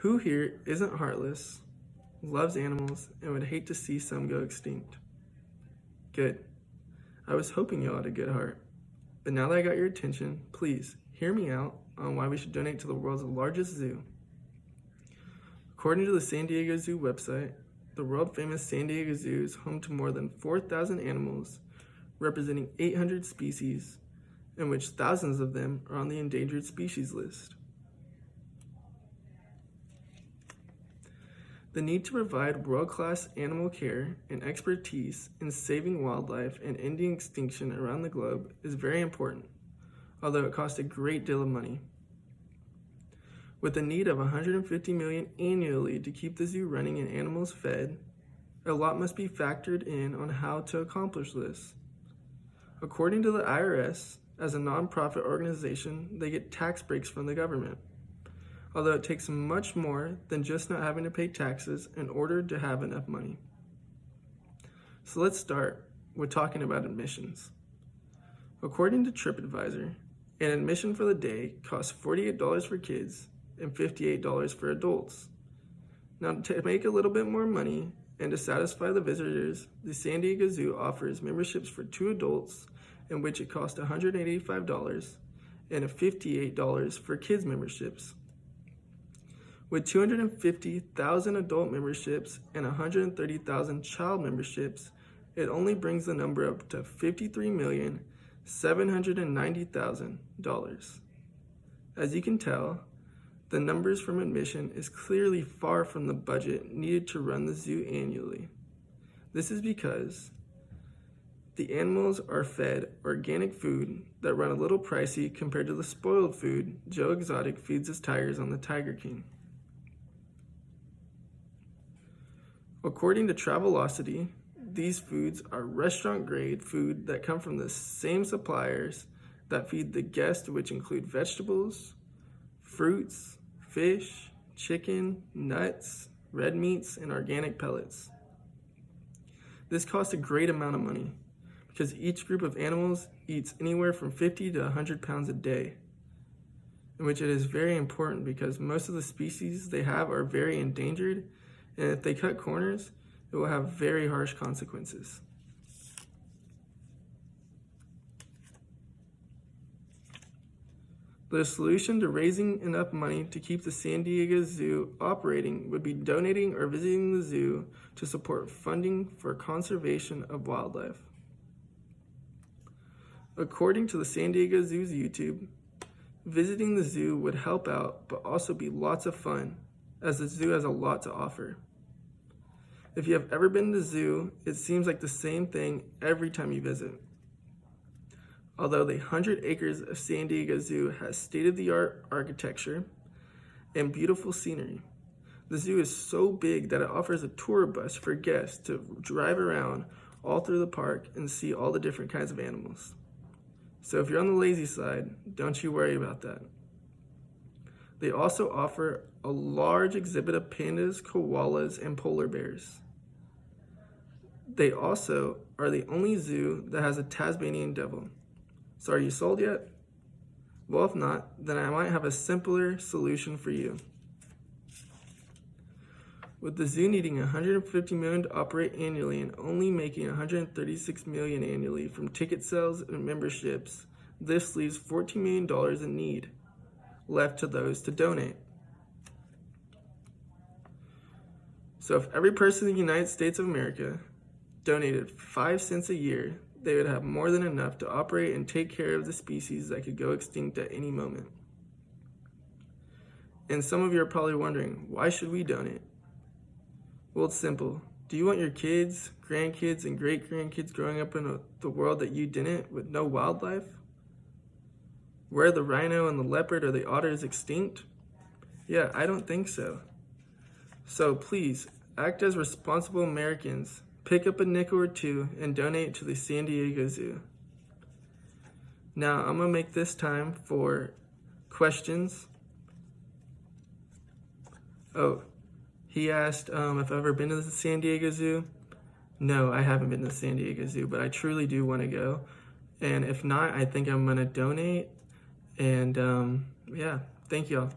Who here isn't heartless, loves animals, and would hate to see some go extinct? Good. I was hoping y'all had a good heart. But now that I got your attention, please hear me out on why we should donate to the world's largest zoo. According to the San Diego Zoo website, the world-famous San Diego Zoo is home to more than 4,000 animals, representing 800 species, in which thousands of them are on the endangered species list. The need to provide world-class animal care and expertise in saving wildlife and ending extinction around the globe is very important, although it costs a great deal of money. With a need of $150 million annually to keep the zoo running and animals fed, a lot must be factored in on how to accomplish this. According to the IRS, as a nonprofit organization, they get tax breaks from the government, although it takes much more than just not having to pay taxes in order to have enough money. So let's start with talking about admissions. According to TripAdvisor, an admission for the day costs $48 for kids and $58 for adults. Now, to make a little bit more money and to satisfy the visitors, the San Diego Zoo offers memberships for 2 adults, in which it costs $185, and $58 for kids memberships. With 250,000 adult memberships and 130,000 child memberships, it only brings the number up to $53,790,000. As you can tell, the numbers from admission is clearly far from the budget needed to run the zoo annually. This is because the animals are fed organic food that run a little pricey compared to the spoiled food Joe Exotic feeds his tigers on the Tiger King. According to Travelocity, these foods are restaurant-grade food that come from the same suppliers that feed the guests, which include vegetables, fruits, fish, chicken, nuts, red meats, and organic pellets. This costs a great amount of money because each group of animals eats anywhere from 50 to 100 pounds a day, in which it is very important because most of the species they have are very endangered, and if they cut corners, it will have very harsh consequences. The solution to raising enough money to keep the San Diego Zoo operating would be donating or visiting the zoo to support funding for conservation of wildlife. According to the San Diego Zoo's YouTube, visiting the zoo would help out but also be lots of fun, as the zoo has a lot to offer. If you have ever been to the zoo, it seems like the same thing every time you visit. Although the 100 acres of San Diego Zoo has state-of-the-art architecture and beautiful scenery, the zoo is so big that it offers a tour bus for guests to drive around all through the park and see all the different kinds of animals. So if you're on the lazy side, don't you worry about that. They also offer a large exhibit of pandas, koalas, and polar bears. They also are the only zoo that has a Tasmanian devil. So are you sold yet? Well, if not, then I might have a simpler solution for you. With the zoo needing $150 million to operate annually and only making $136 million annually from ticket sales and memberships, this leaves $14 million in need left to those to donate. So if every person in the United States of America donated 5 cents a year, they would have more than enough to operate and take care of the species that could go extinct at any moment. And some of you are probably wondering, why should we donate? Well, it's simple. Do you want your kids, grandkids, and great-grandkids growing up in the world that you didn't, with no wildlife? Where the rhino and the leopard or the otter is extinct? Yeah, I don't think so. So please, act as responsible Americans. Pick up a nickel or two and donate to the San Diego Zoo. Now, I'm going to make this time for questions. Oh, he asked if I've ever been to the San Diego Zoo. No, I haven't been to the San Diego Zoo, but I truly do want to go. And if not, I think I'm going to donate. And yeah, thank y'all.